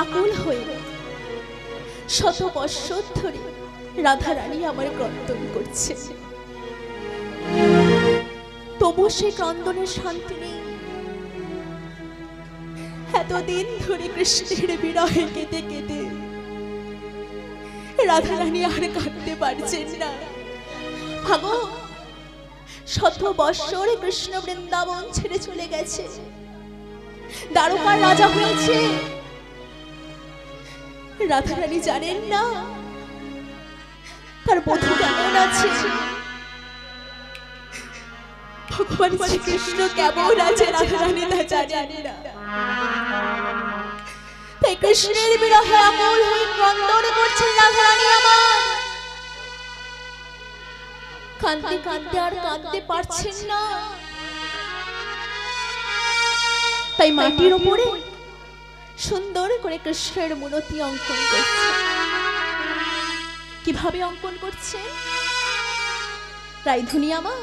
আকুল হয়ে শত বৎসর ধরে রাধা রানী আমার ক্রন্দন করছে, তবু সে ক্রন্দনের শান্তি নেই। এতদিন ধরে কৃষ্ণের বিরহে কেঁদে কেঁদে রাধা রানী আর কাঁদতে পারছেন না। ভাগো, শত বৎসর কৃষ্ণ বৃন্দাবন ছেড়ে চলে গেছে, দ্বারকার রাজা হয়েছে। রাধা রানী জানেন না তার বধূ কেমন আছে, ভগবান শ্রীকৃষ্ণ কেমন আছে রাধা রানী তা জানেন না। তাই কৃষ্ণের বিরহে আকুল হয়ে ক্রন্দন করছেন রাধা রানী আমার। কাঁদতে কাঁদতে আর কাঁদতে পারছেন না, তাই মাটির উপরে সুন্দর করে কৃষ্ণের মূর্তি অঙ্কন করছে। কিভাবে অঙ্কন করছে? রাইধুনি আমার,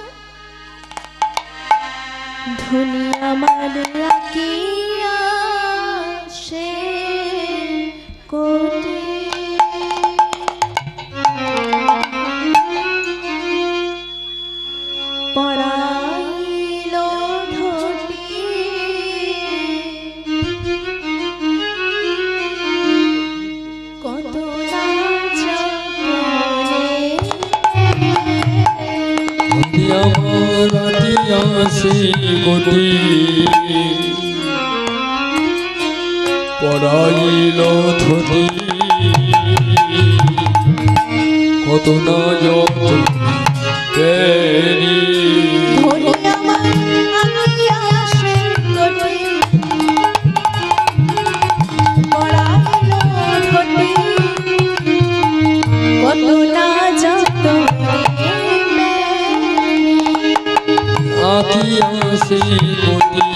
ধুনি আমার আকিয়া সে কোটি পরাইল ধটি কত কোটি পরাইল ধটি কত না যত তেরি আখিয়াসি কোটি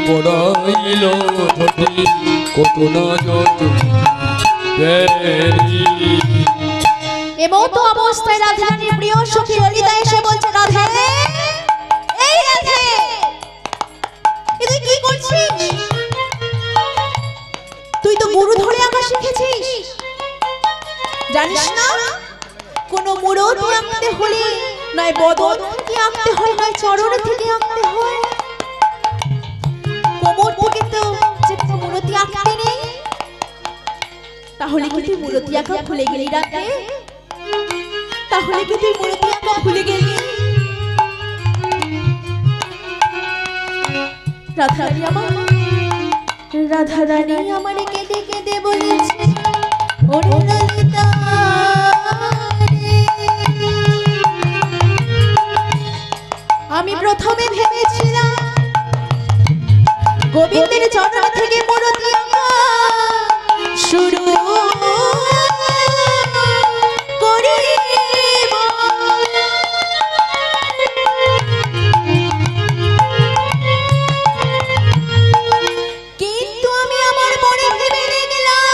পড়াইল ধটি কত না যত তেরি। এমতো অবস্থায় রাধা রানীর প্রিয় সখী ললিতা এসে বলছে, রাধে, এই রাধে, তুই কি করছিস? তুই তো গুরু ধরে আঁকা শিখেছিস, জানিস না কোন মূরতি আঁকতে হলে নয় বদন থেকে আঁকতে হয়, নয় চরণ থেকে আঁকতে হয়, কোমর থেকে তো যে মূরতি আঁকতে নেই। তাহলে কি তুই মূরতি আঁকা ভুলে গেলি রাধে? তাহলে কি তুই মূরতি আঁকা ভুলে গেলি? রাধা রানী আমারে কেঁদে কেঁদে বলেছে, ওরে ললিতা আমি প্রথমে ভেবেছিলাম গোবিন্দের চরণ থেকে মূরতি আঁকা শুরু করিব, কিন্তু আমি আমার মনে ভেবে গেলাম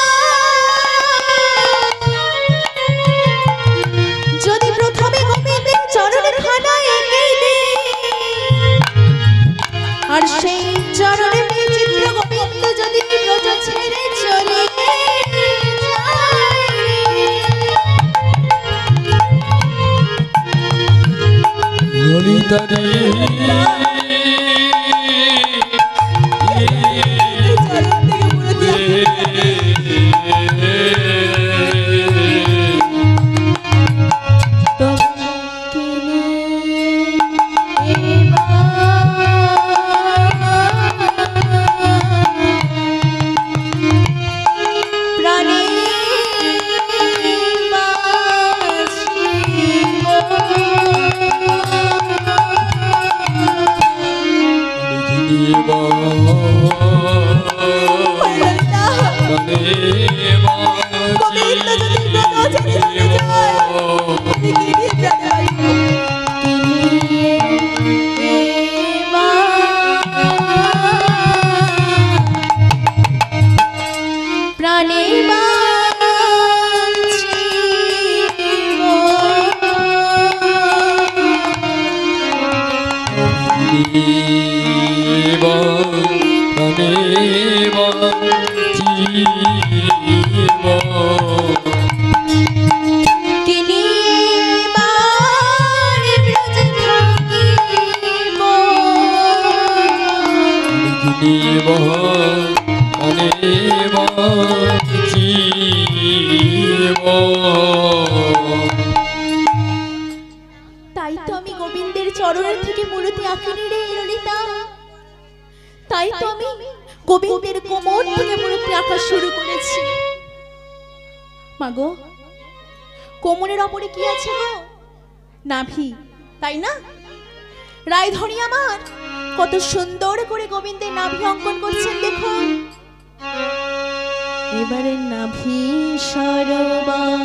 যদি প্রথমে গোবিন্দের চরণের খানা এঁকে দিই আর সেই চরণে বিচিত্র গোবিন্দ যদি ব্রজ ছেড়ে চলে ললিতা রে প্রাণে মূর্তি আঁকিনি রে ললিতা, তাই তো আমি গোবিন্দের কোমর থেকে মূর্তি আঁকা শুরু করেছি। মাগো, কোমরের ওপরে কি আছে গো? নাভি, তাই না? রায়ধনী আমার কত সুন্দর করে গোবিন্দের নাভি অঙ্কন করছেন দেখুন। এবারে নাভি সরোবর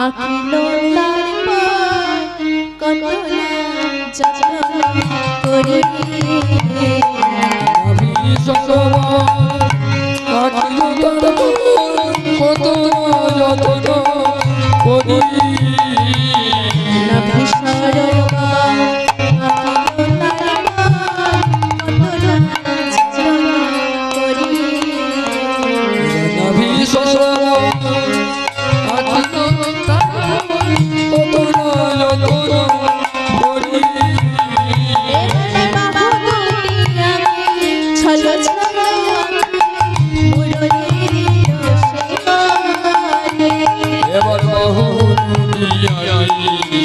আঁকিল তার পর, কত না যত্ন করি নাভি সরোবর আঁকিল তার পর, কত না যত্ন করি। নাভি সরোবর আঁকিল তার পর, কত না যত্ন করি। নাভি সরোবর আঁকিল তার পর, কত না যত্ন করি। এবারে বাবা দুটি আঁকি ছলো ছলো মুরলীর সেবনে। এবার বাহু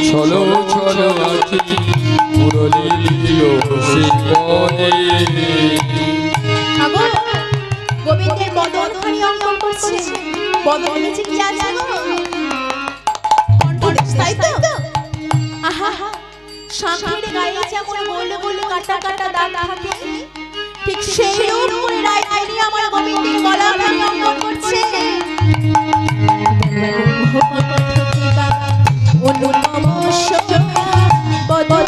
ছলো ছলো আছি মুরলীর শিবনে। আগো, গোবিন্দের বদনখানি অঙ্কন করছে। বদনের নিচে কি আছে গো? কণ্ঠদেশ, তাই তো? আহা, শাঁখের গায়ে যেমন গোল গোল কাটা কাটা দাগ থাকে, ঠিক সেই রূপ করে রায়ধনী আমার গোবিন্দের গলাখানি অঙ্কন করছে। অনুপম শোভা বদন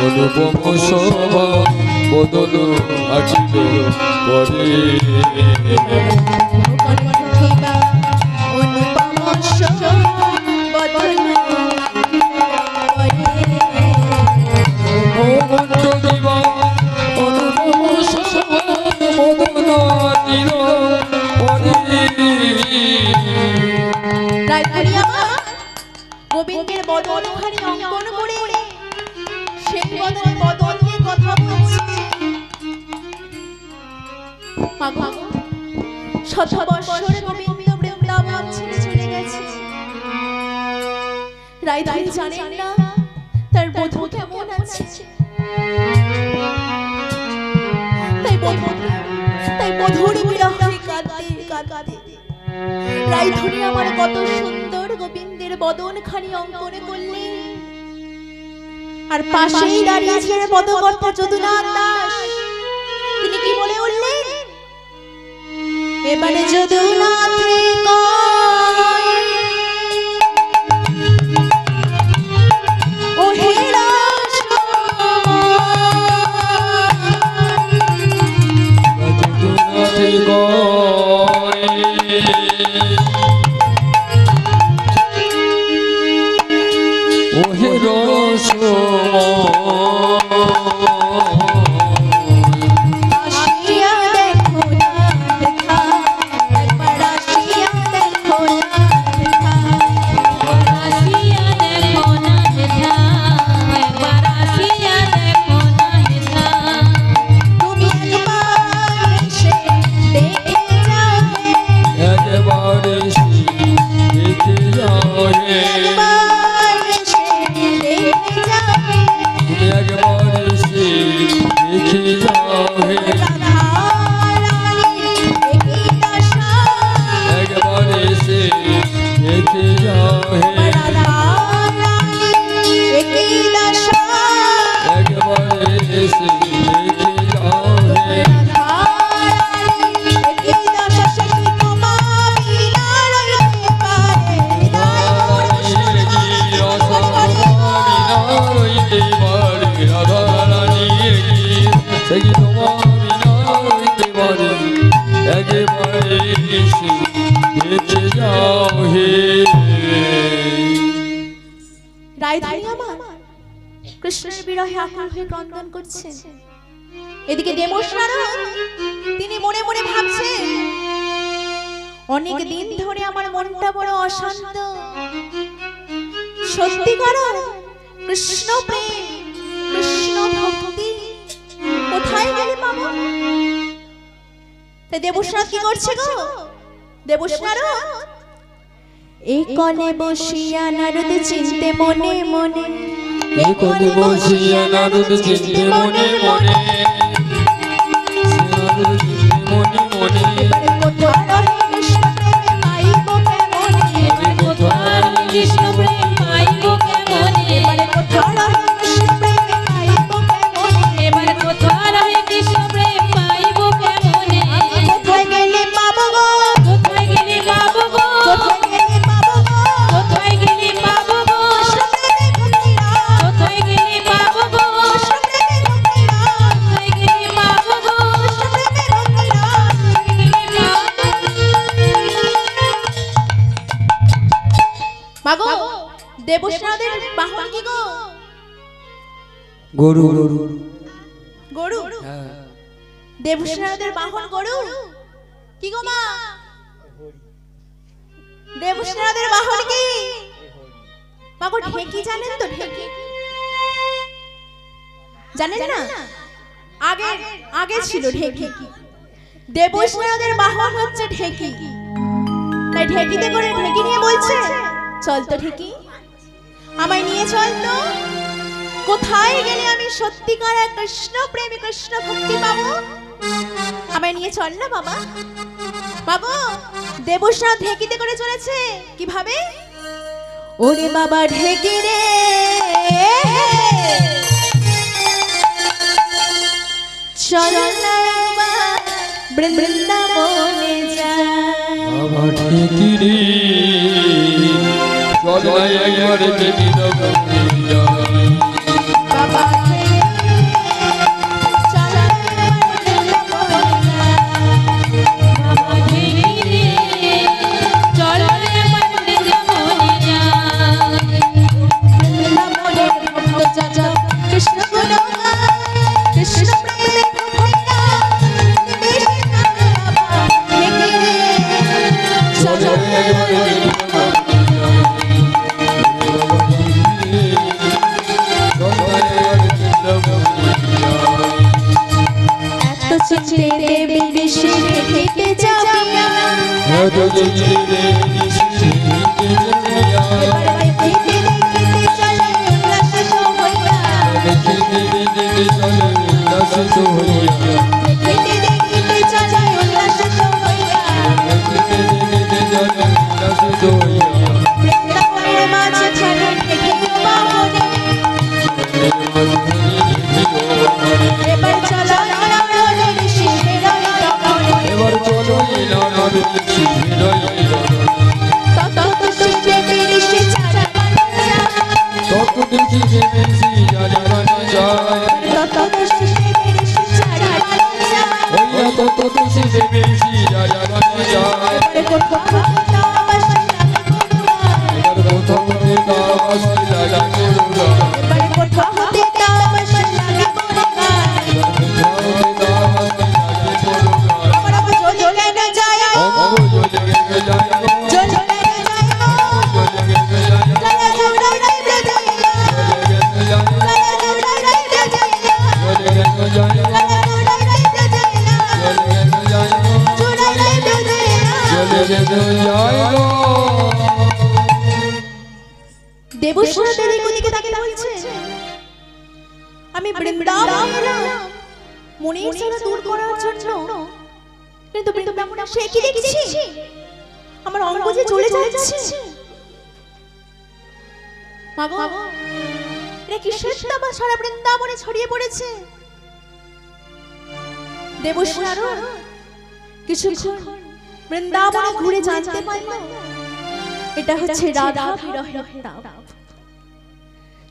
অনুপম শোভা বদন আঁকিল পরে। অনুপম শোভা বদন মন্ত্র দিবা অনুপম শোভা বদন আঁকিল পরে। রায়ধনী আমার গোবিন্দের বদনখানি অঙ্কন করে সেই বদন নিয়ে কথা বলছে। মাগো, শত বৎসর গোবিন্দ বৃন্দাবন ছেড়ে চলে গেছে। রায়ধনী জানেন না তার বধূ কেমন আছে। তাই বধূর বিরহে কাঁদতে কাঁদতে রায়ধনী আমার কত সুন্দর গোবিন্দের বদনখানি অঙ্কন করলেন। আর পাশেই দাঁড়িয়ে ছিলেন পদকর্তা যদুনাথ দাস। তিনি কি বলে উঠলেন? এবারে যদুনাথ রে কয়, ও হে যদুনাথে গয় ওহে আসিয়া দেখো না দেখা, একবার আসিয়া দেখো না দেখা, আসিয়া দেখো না হেথা, একবার আসিয়া দেখো না হেথা। তুমি একবার এসে দেখে যাও হে, একবারে দেখে যাও হে। একবার এসে দেখে যাও হে। তুমি একবারে দেখে যাও হে। রাধা রানীর একই দশা, একবারে দেখে যাও হে। রাধা রানীর একই দশা, একবারে দেখে যাও হে। রাধা রানীর একই দশা, সে কি ক্ষমা বিনা রইতে পারে? রায়ধনী আমার কৃষ্ণের বিরহে আকুল হয়ে ক্রন্দন করছে। এদিকে দেবশ্রারদ তিনি মনে মনে ভাবছেন, অনেক দিন ধরে আমার মনটা বড় অশান্ত। সত্যিকার কৃষ্ণ প্রেম, কৃষ্ণ ভক্তি কোথায় গেলে পাবো? তাই দেবশ্রারদ কি করছে গো? দেবশ্রারদ এই কনে বসিয়া নারদ চিনতে মনে মনে, এই কোণে বসিয়া নারদ চিনতে মনে মনে, নারদ চিনতে মনে মনে, এবারে কোথা রহে কৃষ্ণ প্রেমে পাইব কেমনে, কোথায় কৃষ্ণ প্রেম পাইব কেমনে, এবারে কোথা রহে কৃষ্ণ প্রেমে পাইব কেমনে, এবার কোথায় রহে কৃষ্ণ প্রেম পাইব কেমনে, কোথায় গেলে পাবো গো, কোথায় গেলে পাবো গো, কোথায় গেলে পাবো গো, কোথায় গেলে পাবো গো, কৃষ্ণ প্রেমে ভক্তিরাম, কোথায় গেলে পাবো গো, কৃষ্ণ প্রেমে ভক্তিরাম, কোথায় গেলে পাবো গো, কৃষ্ণ প্রেমে ভক্তিরাম। মাগো দেবসেনাদের বাহন কি গো? গরু গরু, গরু। হ্যাঁ দেবসেনাদের বাহন গরু কি গো মা? দেবসেনাদের বাহন কি? মাগো ঢেকি জানেন তো? ঢেকি জানেন না? আগে আগে ছিল ঢেকি। দেবসেনাদের বাহন হচ্ছে ঢেকি। তাই ঢেকিতে করে ঢেকি নিয়ে বলছে, চল তো ঢেকি, আমায় নিয়ে চল তো। কোথায় গেলে আমি সত্যিকার কৃষ্ণ প্রেমী কৃষ্ণ ভক্তি পাবো? আমায় নিয়ে চল না বাবা। বাবু দেবসেনা ঢেকিতে করে চলেছে কিভাবে? ওরে বাবা ঢেকি রে, চল না একবার বৃন্দাবনে যাই। বাবা ঠিকই রে, চল না একবার বৃন্দাবনে যাই। বাবা ঢেকি রে, চল না একবার বৃন্দাবনে যাই। বাবা ঢেকি রে, চল রে আমার বৃন্দাবনে যাই। বৃন্দাবনে ভক্ত যাজক কৃষ্ণ গুণগান, কৃষ্ণ প্রেমে ভক্তা বেশি থাকে বাবা ঢেকি রে, চল চল না একবার বৃন্দাবনে যাই। বাবা ঠিকই রে, চল না একবার বৃন্দাবনে যাই। এত চিনতে দেবী ঋষি ঢেকিতে যাবিয়া, এত চিনতে দেবী ঋষি ঢেকিতে যাবিয়া, এবার দেখিতে দেখিতে চলে উল্লাসিত হইয়া, দেখিতে দেখিতে চলে উল্লাসিত হইয়া, দেখিতে দেখিতে চলে উল্লাসিত হইয়া, দেখিতে দেখিতে চলে উল্লাসিত হইয়া। বৃন্দাবনের মাঝখানে ঢেকিল বামনে, এবার চলো নারদ ঋষি বেরোয় তখনে, এবার চলো নারদ ঋষি বেরোয় তখনে, তত দেবী ঋষি ছাড়া বানা যায়, তত দেখি বেশি জানা যায়, তত দেবী ঋষি ছাড়া বানা যায়। ওইয়া তত দেখি বেশি জানা যায়। এবারে কোথাও তামাশা লাগে গুণগান, এবার কোথাও তামাশা লাগে গুণগান, এবারে কোথাও তামাশা লাগে গুণগান। কোথাও তামাশা লাগে গুণগান। আমরা জ্বলে কেন যাই গো, অঙ্গ জ্বলে যায় গো, জ্বলে কেন যাই গো, জ্বলে যায় গো, জ্বলে জৌড়াই রাইতে যাইয়া, জ্বলে যায় গো, জ্বলে জৌড়াই রাইতে যাইয়া, জ্বলে যায় গো, জ্বলে জৌড়াই রাইতে যাইয়া, জ্বলে যায় গো, জৌড়াই রাইতে যাইয়া। জ্বলে যায় গো। দেবসেনা দেবী কোদিকে তাকে বলছে, আমি বৃন্দাবন এলাম মনের জ্বালা দূর করার জন্য, কিন্তু বৃন্দাবনে সে কি দেখছি আমার অঙ্গ যে চলে যাচ্ছে। মাগো এটা কিসের তামা সারা বৃন্দাবনে ছড়িয়ে পড়েছে? দেবসেনারও কিছুক্ষণ বৃন্দাবনে ঘুরে জানতে পারল এটা হচ্ছে রাধা বিরহের তাপ।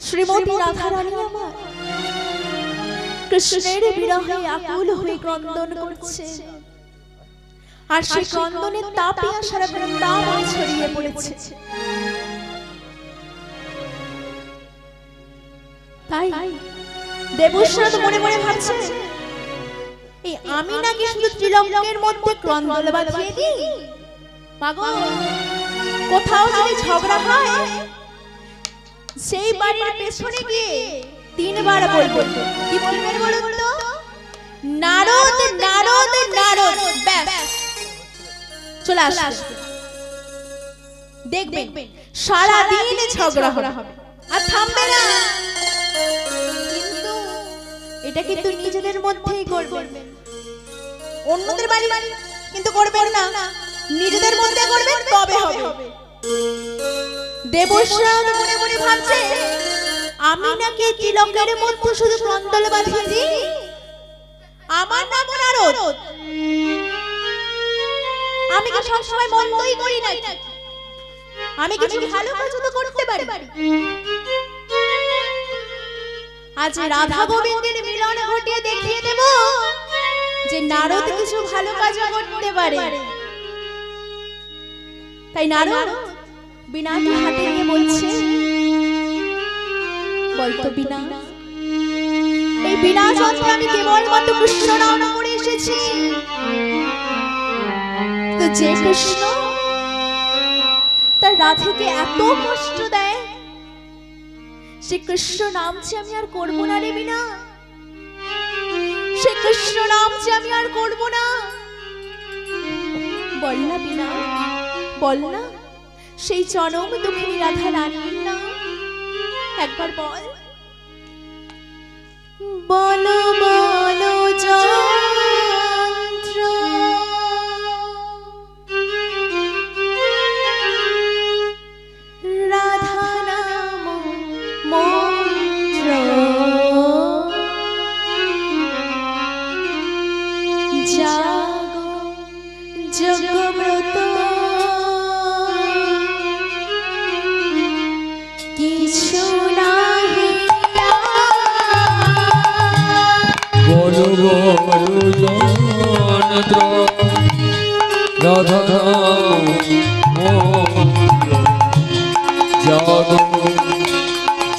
শ্রীমতী রাধা রানী আমার কৃষ্ণের বিরহে আকুল হয়ে ক্রন্দন করছে, আর সেই ক্রন্দনের তাপে সারা বৃন্দাবনে ছড়িয়ে পড়েছে। তাই দেবসেনা তো মনে মনে ভাবছে, এই আমি নাকি শুধু ত্রিলোকের মধ্যে ক্রন্দন বাঁধিয়ে দিই? মাগো কোথাও যদি ঝগড়া হয় সেই বাড়ির পেছনে গিয়ে তিনবার বলবো, কি বলবেন বলুন তো? নারদ নারদ নারদ, ব্যাস চলে আসবে। দেখবেন সারা দিন ঝগড়া হবে আর থামবে না। কিন্তু এটা কিন্তু নিজেদের মধ্যেই করবেন, অন্যদের বাড়ি কিন্তু করবেন না, নিজেদের মধ্যে করবেন, তবে হবে। দেবশ্রাও মনে মনে ভাবছে আমি নাকি তিলকের মধ্যে শুধু কন্দল বাঁধিয়েছি, আমার নাম নারদ, আমি কি সবসময় মন্দই করি না, আমি কিছু ভালো কাজ তো করতে পারি। আজ রাধা গোবিন্দের মিলন ঘটিয়ে দেখিয়ে দেব যে নারদ কিছু ভালো কাজ করতে পারে। তাই নারদ বীণাকে হাতে নিয়ে বলছে, বলতো বীণা, এই বীণা যন্ত্র আমি কেবলমাত্র কৃষ্ণ নাম করে এসেছি, তো যে কৃষ্ণ তার রাধাকে এত কষ্ট দেয়, সে কৃষ্ণ নাম যে আমি আর করবো না রে বীণা, সে কৃষ্ণ নাম যে আমি আর করবো না। বল না বীণা, বল না সেই জনম দুঃখিনী রাধা রানীর নাম একবার বল। বলো বলো যন্ত্র রাধা নাম মন্ত্র, জাগো জগব্রত কিছু নাহি, বলো বলো যন্ত্র রাধা নাম মন্ত্র, জাগো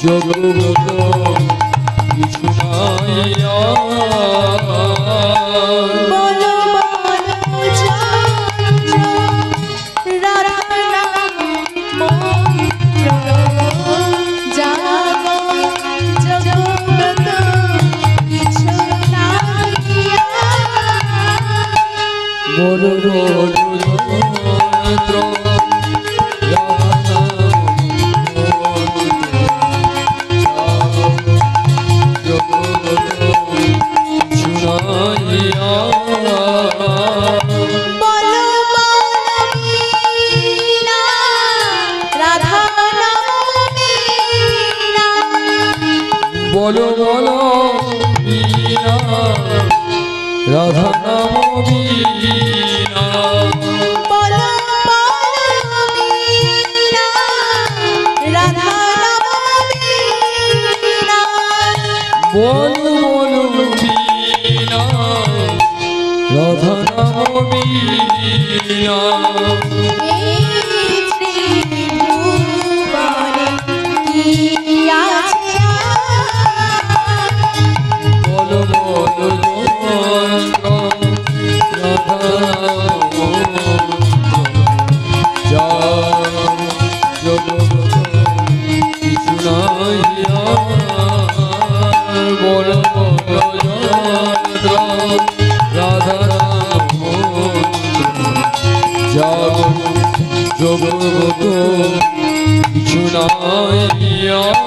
জগবত কিছু নাই আর। বলো বলো যন্ত্র রাধা নাম মন্ত্র, জাগো জগব্রত কিছু নাহি আর। বলো বলো যন্ত্র রাধা বলো বলো বীণা রাধা নাম বীণা, বলো বলো বীণা রাধা নাম বীণা, বলো বলো বীণা রাধা নাম বীণা। এই ত্রিভুবনে কি আছে বলো বলো যন্ত্র রাধা নাম মন্ত্র, জগবত কিছু নাই আর। বলো বলো যন্ত্র রাধা নাম মন্ত্র, জগবত কিছু নাই আর।